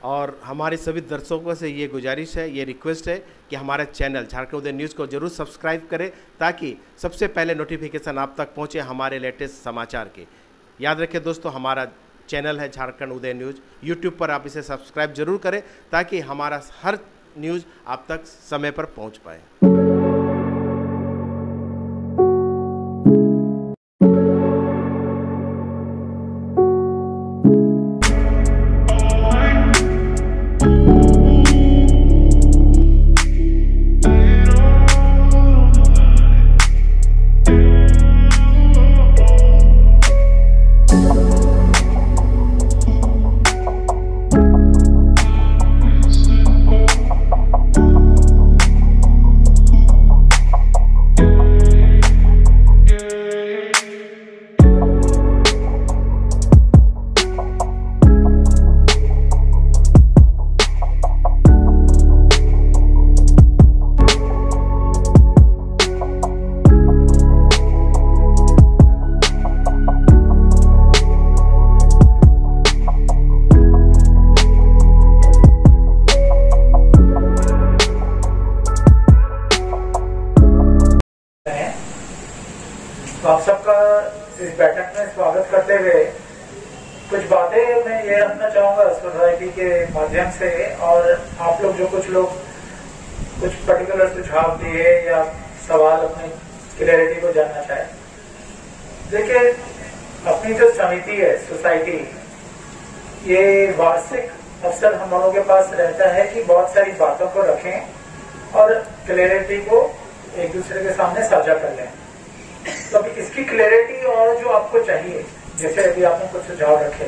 और हमारे सभी दर्शकों से ये गुजारिश है, ये रिक्वेस्ट है कि हमारा चैनल झारखंड उदय न्यूज़ को जरूर सब्सक्राइब करें ताकि सबसे पहले नोटिफिकेशन आप तक पहुंचे हमारे लेटेस्ट समाचार के। याद रखें दोस्तों, हमारा चैनल है झारखंड उदय न्यूज़, यूट्यूब पर आप इसे सब्सक्राइब जरूर करें ताकि हमारा हर न्यूज़ आप तक समय पर पहुंच पाए। तो आप सबका इस बैठक में स्वागत करते हुए कुछ बातें मैं ये रखना चाहूंगा सोसाइटी के माध्यम से, और आप लोग जो कुछ कुछ पर्टिकुलर सुझाव दिए या सवाल अपनी क्लियरिटी को जानना चाहे। देखिए, अपनी जो समिति है, सोसाइटी, ये वार्षिक अवसर हम लोगों के पास रहता है कि बहुत सारी बातों को रखें और क्लियरिटी को एक दूसरे के सामने साझा कर लें। तो अभी इसकी क्लैरिटी और जो आपको चाहिए, जैसे अभी आपने कुछ सुझाव रखे,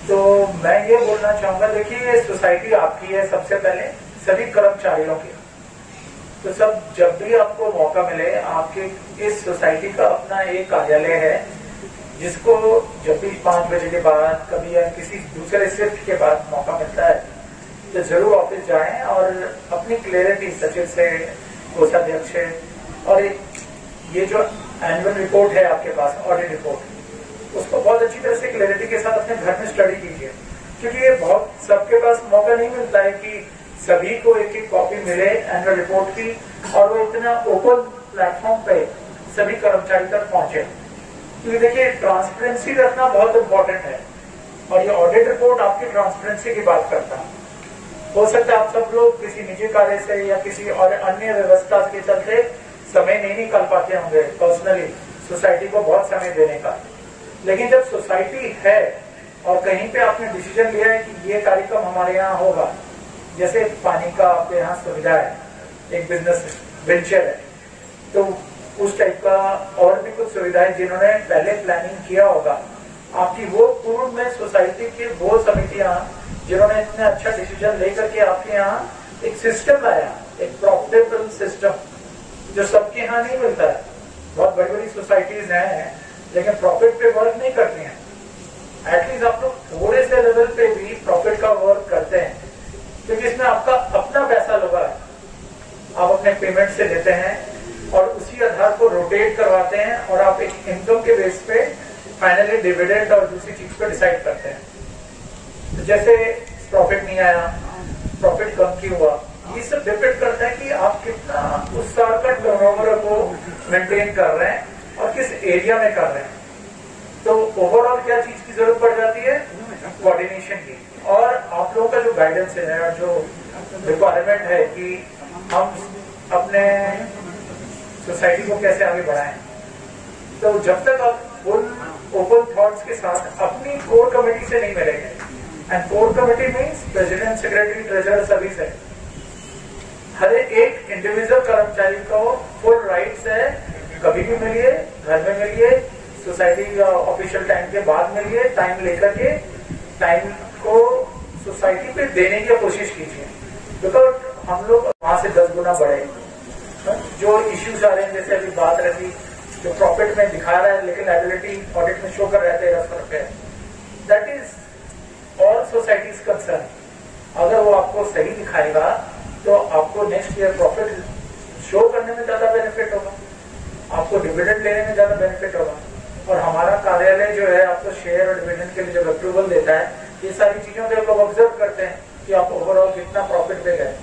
तो मैं ये बोलना चाहूंगा, देखिए ये सोसाइटी आपकी है सबसे पहले, सभी कर्मचारियों की। तो सब जब भी आपको मौका मिले, आपके इस सोसाइटी का अपना एक कार्यालय है जिसको जब भी 5 बजे के बाद कभी या किसी दूसरे शिफ्ट के बाद मौका मिलता है तो जरूर ऑफिस जाएं और अपनी क्लैरिटी सचिव से, कोषाध्यक्ष से, और ये जो एनुअल रिपोर्ट है आपके पास, ऑडिट रिपोर्ट, उसको बहुत अच्छी तरह से क्लैरिटी के साथ अपने घर में स्टडी कीजिए, क्योंकि ये बहुत सबके पास मौका नहीं मिलता है कि सभी को एक एक कॉपी मिले एनुअल रिपोर्ट की, और वो इतना ओपन प्लेटफॉर्म पे सभी कर्मचारी तक पहुंचे। क्योंकि देखिए, ट्रांसपेरेंसी रखना बहुत इम्पोर्टेंट है, और ये ऑडिट रिपोर्ट आपकी ट्रांसपेरेंसी की बात करता है। हो सकता है आप सब लोग किसी निजी कार्य से या किसी और अन्य व्यवस्था के चलते समय नहीं निकाल पाते होंगे पर्सनली सोसाइटी को बहुत समय देने का, लेकिन जब सोसाइटी है और कहीं पे आपने डिसीजन लिया है कि ये कार्यक्रम हमारे यहाँ होगा, जैसे पानी का आपके यहाँ सुविधा है, एक बिजनेस वेंचर है, तो उस टाइप का और भी कुछ सुविधाएं जिन्होंने पहले प्लानिंग किया होगा, आपकी वो पूर्व में सोसाइटी की वो समितियां जिन्होंने इतना अच्छा डिसीजन लेकर के आपके यहाँ एक सिस्टम लाया, एक प्रॉफिटेबल सिस्टम जो सबके यहाँ नहीं मिलता है। बहुत बड़ी बड़ी सोसाइटीज हैं लेकिन प्रॉफिट पे वर्क नहीं करती हैं। एटलीस्ट आप लोग थोड़े से लेवल पे भी प्रॉफिट का वर्क करते हैं, क्योंकि इसमें आपका अपना पैसा लगा है, आप अपने पेमेंट से लेते हैं और उसी आधार को रोटेट करवाते हैं, और आप एक इनकम के बेस पे फाइनली डिविडेंड और दूसरी चीज को डिसाइड करते हैं। तो जैसे प्रॉफिट नहीं आया, प्रॉफिट कम क्यों हुआ, ये सब डिपेंड करता है कि आप कितना उस साल का टर्नओवर को मेंटेन कर रहे हैं और किस एरिया में कर रहे हैं। तो ओवरऑल क्या चीज की जरूरत पड़ जाती है, कोऑर्डिनेशन की, और आप लोगों का जो गाइडेंस है और जो रिक्वायरमेंट है कि हम अपने सोसाइटी को कैसे आगे बढ़ाएं। तो जब तक आप फुल ओपन थॉट्स के साथ अपनी कोर कमेटी से नहीं मिलेंगे, and core committee means president, secretary, treasurer, सभी से, हर एक इंडिविजुअल कर्मचारी को फुल राइट्स है, कभी भी मिलिए, घर में मिलिए, सोसाइटी ऑफिशियल टाइम के बाद मिलिए, टाइम लेकर के टाइम को सोसाइटी पे देने की कोशिश कीजिए, बिकॉज हम लोग वहां से 10 गुना बढ़े। जो इश्यूज आ रहे हैं, जैसे अभी बात रही, जो प्रॉफिट में दिखा रहा है लेकिन लायबिलिटी ऑडिट में शो कर रहे थे 10 रुपए, that is all societies concern. अगर वो आपको सही दिखाएगा तो आपको नेक्स्ट ईयर प्रॉफिट शो करने में ज्यादा बेनिफिट होगा, आपको डिविडेंड लेने में ज्यादा बेनिफिट होगा। और हमारा कार्यालय जो है आपको शेयर और डिविडेंड के लिए जब अप्रूवल देता है ये सारी चीजों पे हम लोग ऑब्जर्व करते हैं कि आप ओवरऑल कितना प्रॉफिट पे गए।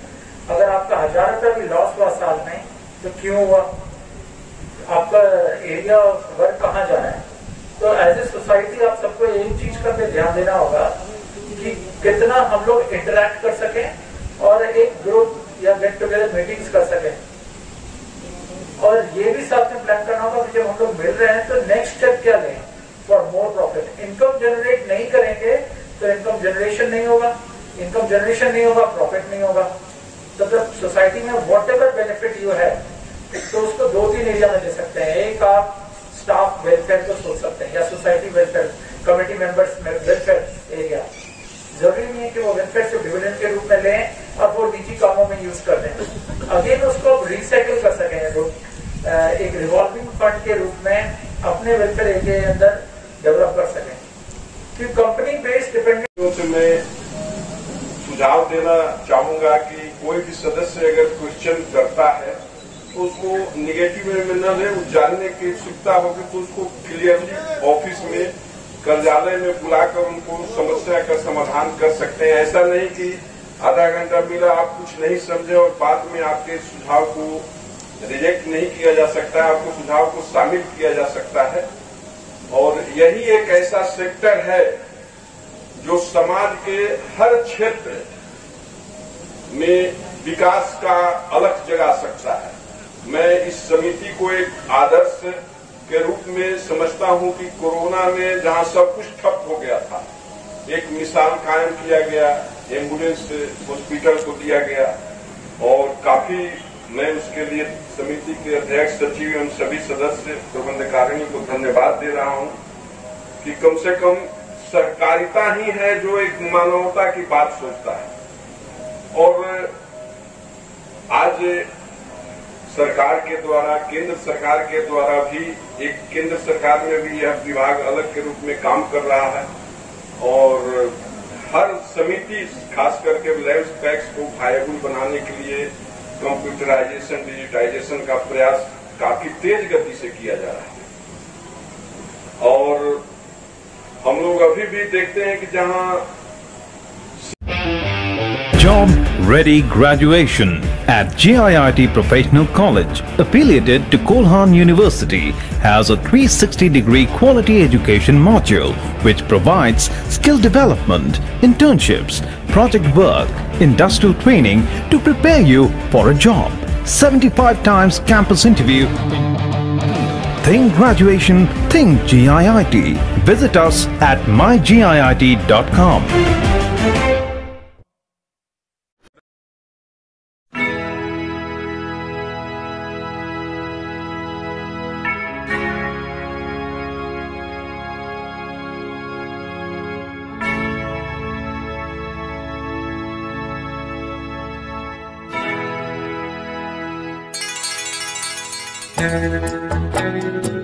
अगर आपका 1000 रुपया भी लॉस हुआ साल में तो क्यों हुआ, आपका एरिया ऑफ वर्क कहाँ जा रहा है। तो एज ए सोसाइटी आप सबको एक चीज का पे ध्यान देना होगा कि कितना हम लोग इंटरेक्ट कर सकें और एक ग्रुप या गेट टुगेदर मीटिंग्स कर सकें। और ये भी साथ में प्लान करना होगा कि जब हम लोग मिल रहे हैं तो नेक्स्ट स्टेप क्या लें for more profit. Income generate नहीं करेंगे तो इनकम जनरेशन नहीं होगा, इनकम जनरेशन नहीं होगा, प्रॉफिट नहीं होगा। तो जब सोसाइटी में वॉट एवर बेनिफिट यू है तो उसको 2-3 एरिया में दे सकते हैं। एक आप स्टाफ वेलफेयर को सोच सकते हैं या society welfare, committee members welfare area. जरूरी नहीं है कि वो वेलफेयर से डिविडेंड के रूप में लें और वो निजी कामों में यूज कर दें। अगेन उसको रिसाइकिल कर सकें, एक रिवॉल्विंग फंड के रूप में अपने वेलफेयर एरिया के अंदर डेवलप कर सकें। क्योंकि कंपनी बेस्ड डिपेंडेंट मैं सुझाव देना चाहूंगा कि कोई भी सदस्य अगर क्वेश्चन करता है तो उसको निगेटिव में न ले, जानने की उत्सुकता होगी तो उसको क्लियरली ऑफिस में कार्यालय में बुलाकर उनको समस्या का समाधान कर सकते हैं। ऐसा नहीं कि आधा घंटा मिला आप कुछ नहीं समझे और बाद में आपके सुझाव को रिजेक्ट नहीं किया जा सकता है, आपको सुझाव को शामिल किया जा सकता है। और यही एक ऐसा सेक्टर है जो समाज के हर क्षेत्र में विकास का अलख जगा सकता है। मैं इस समिति को एक आदर्श के रूप में समझता हूं कि कोरोना में जहां सब कुछ ठप हो गया था, एक मिसाल कायम किया गया, एम्बुलेंस हॉस्पिटल को दिया गया और काफी मैं उसके लिए समिति के अध्यक्ष, सचिव एवं सभी सदस्य प्रबंधकारिणी को धन्यवाद दे रहा हूं कि कम से कम सहकारिता ही है जो एक मानवता की बात सोचता है। और आज सरकार के द्वारा, केंद्र सरकार के द्वारा भी एक केंद्र सरकार में भी यह विभाग अलग के रूप में काम कर रहा है और हर समिति खास करके लैंड टैक्स को वायबल बनाने के लिए कंप्यूटराइजेशन, डिजिटाइजेशन का प्रयास काफी तेज गति से किया जा रहा है। और हम लोग अभी भी देखते हैं कि जहां Job Ready Graduation at JIIT Professional College, affiliated to Kolhan University, has a 360-degree quality education module which provides skill development, internships, project work, industrial training to prepare you for a job. 75 times campus interview. Think graduation, think JIIT. Visit us at mygiit.com. Thank you.